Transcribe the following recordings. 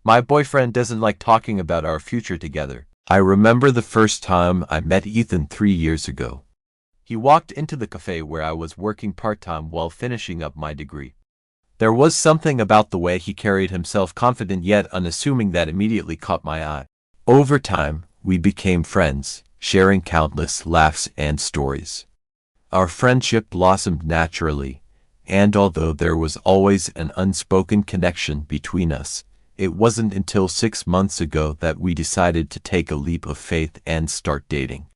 My boyfriend doesn't like talking about our future together. I remember the first time I met Ethan 3 years ago. He walked into the cafe where I was working part-time while finishing up my degree. There was something about the way he carried himself, confident yet unassuming, that immediately caught my eye. Over time, we became friends, sharing countless laughs and stories. Our friendship blossomed naturally, and although there was always an unspoken connection between us, it wasn't until 6 months ago that we decided to take a leap of faith and start dating.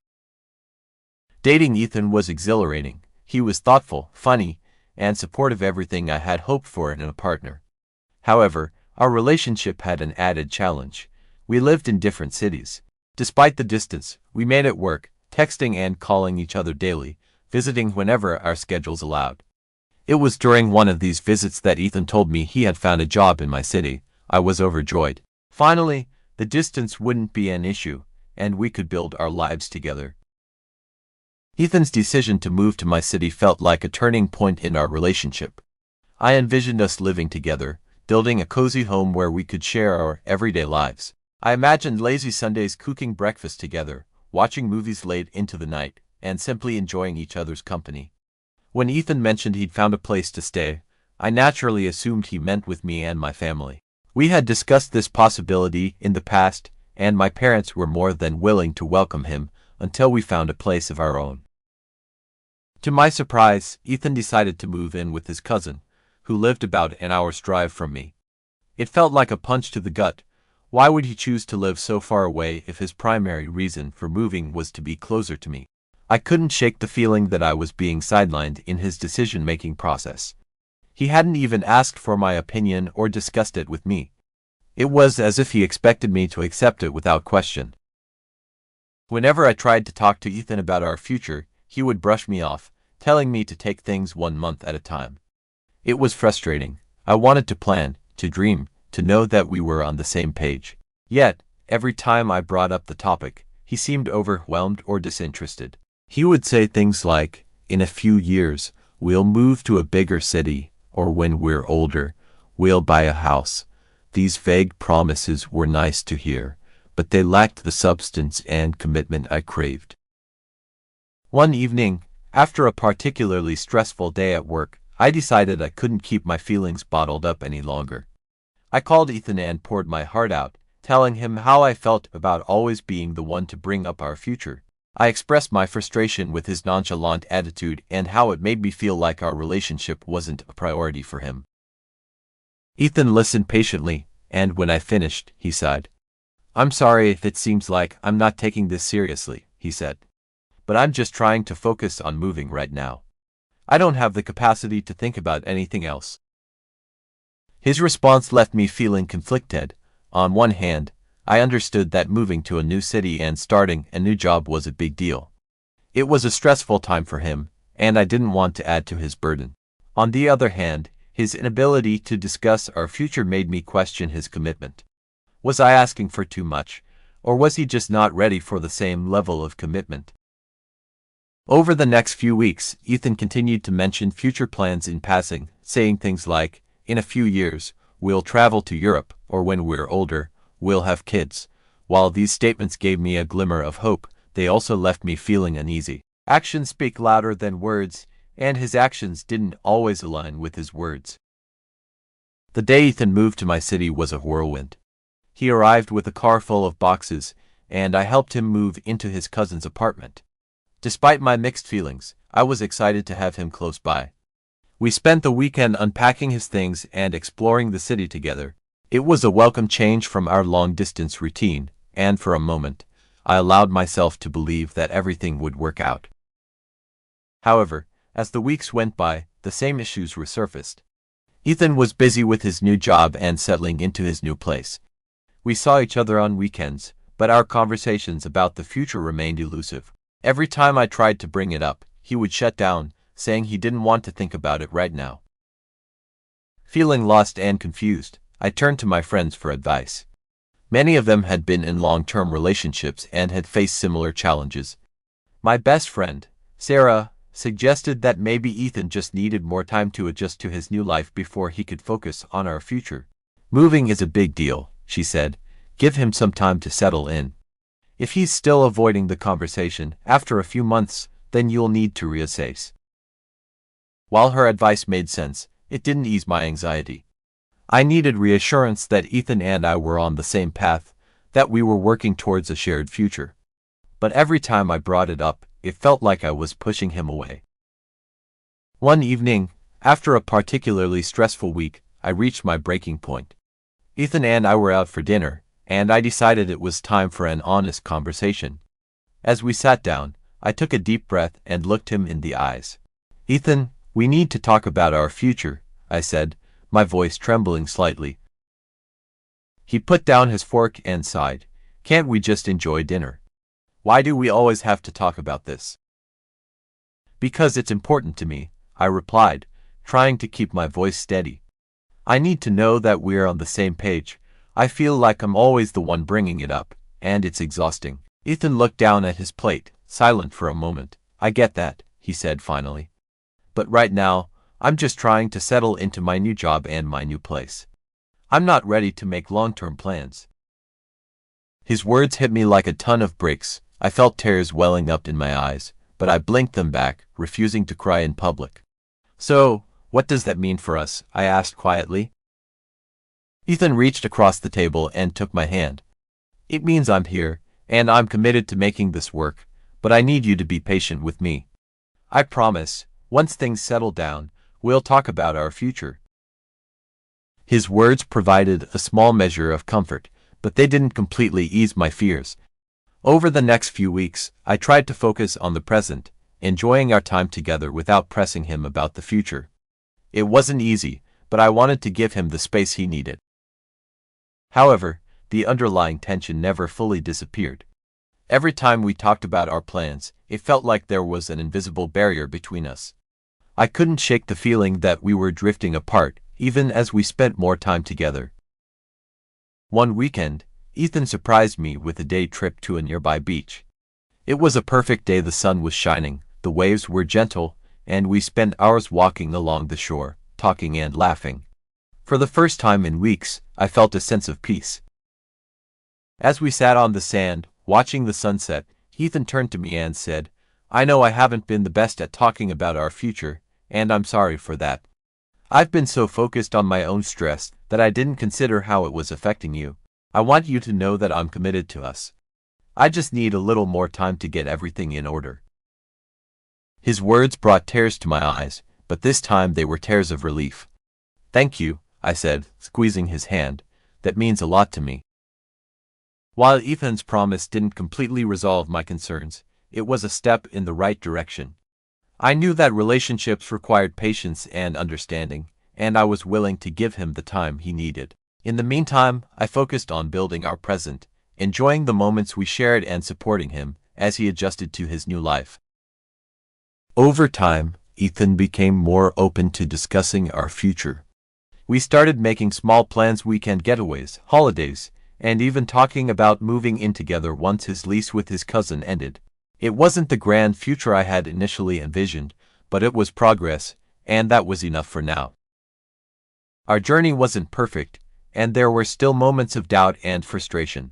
Dating Ethan was exhilarating. He was thoughtful, funny, and supportive, everything I had hoped for in a partner. However, our relationship had an added challenge. We lived in different cities. Despite the distance, we made it work, texting and calling each other daily, visiting whenever our schedules allowed. It was during one of these visits that Ethan told me he had found a job in my city. I was overjoyed. Finally, the distance wouldn't be an issue, and we could build our lives together. Ethan's decision to move to my city felt like a turning point in our relationship. I envisioned us living together, building a cozy home where we could share our everyday lives. I imagined lazy Sundays, cooking breakfast together, watching movies late into the night, and simply enjoying each other's company. When Ethan mentioned he'd found a place to stay, I naturally assumed he meant with me and my family. We had discussed this possibility in the past, and my parents were more than willing to welcome him until we found a place of our own. To my surprise, Ethan decided to move in with his cousin, who lived about an hour's drive from me. It felt like a punch to the gut. Why would he choose to live so far away if his primary reason for moving was to be closer to me? I couldn't shake the feeling that I was being sidelined in his decision-making process. He hadn't even asked for my opinion or discussed it with me. It was as if he expected me to accept it without question. Whenever I tried to talk to Ethan about our future, he would brush me off, telling me to take things 1 month at a time. It was frustrating. I wanted to plan, to dream, to know that we were on the same page. Yet, every time I brought up the topic, he seemed overwhelmed or disinterested. He would say things like, "In a few years, we'll move to a bigger city," or "when we're older, we'll buy a house." These vague promises were nice to hear, but they lacked the substance and commitment I craved. One evening, after a particularly stressful day at work, I decided I couldn't keep my feelings bottled up any longer. I called Ethan and poured my heart out, telling him how I felt about always being the one to bring up our future. I expressed my frustration with his nonchalant attitude and how it made me feel like our relationship wasn't a priority for him. Ethan listened patiently, and when I finished, he sighed. "I'm sorry if it seems like I'm not taking this seriously," he said. "But I'm just trying to focus on moving right now. I don't have the capacity to think about anything else." His response left me feeling conflicted. On one hand, I understood that moving to a new city and starting a new job was a big deal. It was a stressful time for him, and I didn't want to add to his burden. On the other hand, his inability to discuss our future made me question his commitment. Was I asking for too much, or was he just not ready for the same level of commitment? Over the next few weeks, Ethan continued to mention future plans in passing, saying things like, "In a few years, we'll travel to Europe," or "when we're older, we'll have kids." While these statements gave me a glimmer of hope, they also left me feeling uneasy. Actions speak louder than words, and his actions didn't always align with his words. The day Ethan moved to my city was a whirlwind. He arrived with a car full of boxes, and I helped him move into his cousin's apartment. Despite my mixed feelings, I was excited to have him close by. We spent the weekend unpacking his things and exploring the city together. It was a welcome change from our long-distance routine, and for a moment, I allowed myself to believe that everything would work out. However, as the weeks went by, the same issues resurfaced. Ethan was busy with his new job and settling into his new place. We saw each other on weekends, but our conversations about the future remained elusive. Every time I tried to bring it up, he would shut down, saying he didn't want to think about it right now. Feeling lost and confused, I turned to my friends for advice. Many of them had been in long-term relationships and had faced similar challenges. My best friend, Sarah, suggested that maybe Ethan just needed more time to adjust to his new life before he could focus on our future. Moving is a big deal, she said. Give him some time to settle in. If he's still avoiding the conversation after a few months, then you'll need to reassess. While her advice made sense, it didn't ease my anxiety. I needed reassurance that Ethan and I were on the same path, that we were working towards a shared future. But every time I brought it up, it felt like I was pushing him away. One evening, after a particularly stressful week, I reached my breaking point. Ethan and I were out for dinner, and I decided it was time for an honest conversation. As we sat down, I took a deep breath and looked him in the eyes. "Ethan, we need to talk about our future," I said, my voice trembling slightly. He put down his fork and sighed. "Can't we just enjoy dinner? Why do we always have to talk about this?" "Because it's important to me," I replied, trying to keep my voice steady. "I need to know that we're on the same page. I feel like I'm always the one bringing it up, and it's exhausting." Ethan looked down at his plate, silent for a moment. "I get that," he said finally. "But right now, I'm just trying to settle into my new job and my new place. I'm not ready to make long-term plans." His words hit me like a ton of bricks. I felt tears welling up in my eyes, but I blinked them back, refusing to cry in public. "So, what does that mean for us?" I asked quietly. Ethan reached across the table and took my hand. "It means I'm here, and I'm committed to making this work, but I need you to be patient with me. I promise, once things settle down, we'll talk about our future." His words provided a small measure of comfort, but they didn't completely ease my fears. Over the next few weeks, I tried to focus on the present, enjoying our time together without pressing him about the future. It wasn't easy, but I wanted to give him the space he needed. However, the underlying tension never fully disappeared. Every time we talked about our plans, it felt like there was an invisible barrier between us. I couldn't shake the feeling that we were drifting apart, even as we spent more time together. One weekend, Ethan surprised me with a day trip to a nearby beach. It was a perfect day. The sun was shining, the waves were gentle, and we spent hours walking along the shore, talking and laughing. For the first time in weeks, I felt a sense of peace. As we sat on the sand, watching the sunset, Ethan turned to me and said, "I know I haven't been the best at talking about our future, and I'm sorry for that. I've been so focused on my own stress that I didn't consider how it was affecting you. I want you to know that I'm committed to us. I just need a little more time to get everything in order." His words brought tears to my eyes, but this time they were tears of relief. "Thank you," I said, squeezing his hand. "That means a lot to me." While Ethan's promise didn't completely resolve my concerns, it was a step in the right direction. I knew that relationships required patience and understanding, and I was willing to give him the time he needed. In the meantime, I focused on building our present, enjoying the moments we shared and supporting him as he adjusted to his new life. Over time, Ethan became more open to discussing our future. We started making small plans, weekend getaways, holidays, and even talking about moving in together once his lease with his cousin ended. It wasn't the grand future I had initially envisioned, but it was progress, and that was enough for now. Our journey wasn't perfect, and there were still moments of doubt and frustration.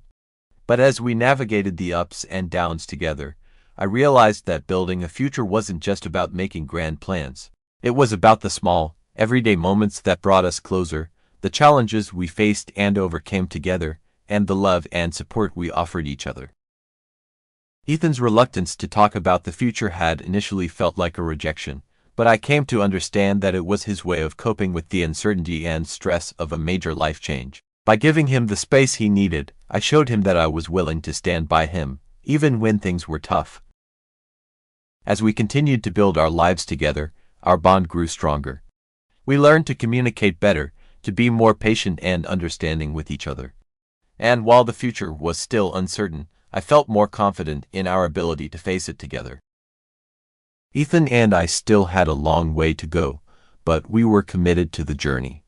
But as we navigated the ups and downs together, I realized that building a future wasn't just about making grand plans. It was about the small, everyday moments that brought us closer, the challenges we faced and overcame together, and the love and support we offered each other. Ethan's reluctance to talk about the future had initially felt like a rejection, but I came to understand that it was his way of coping with the uncertainty and stress of a major life change. By giving him the space he needed, I showed him that I was willing to stand by him, even when things were tough. As we continued to build our lives together, our bond grew stronger. We learned to communicate better, to be more patient and understanding with each other. And while the future was still uncertain, I felt more confident in our ability to face it together. Ethan and I still had a long way to go, but we were committed to the journey.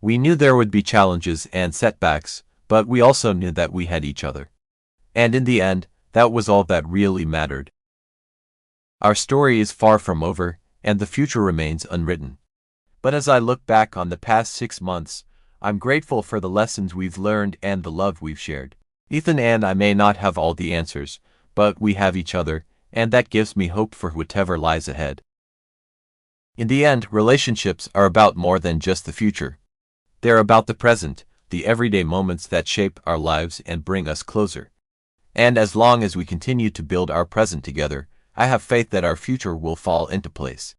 We knew there would be challenges and setbacks, but we also knew that we had each other. And in the end, that was all that really mattered. Our story is far from over, and the future remains unwritten. But as I look back on the past 6 months, I'm grateful for the lessons we've learned and the love we've shared. Ethan and I may not have all the answers, but we have each other, and that gives me hope for whatever lies ahead. In the end, relationships are about more than just the future. They're about the present, the everyday moments that shape our lives and bring us closer. And as long as we continue to build our present together, I have faith that our future will fall into place.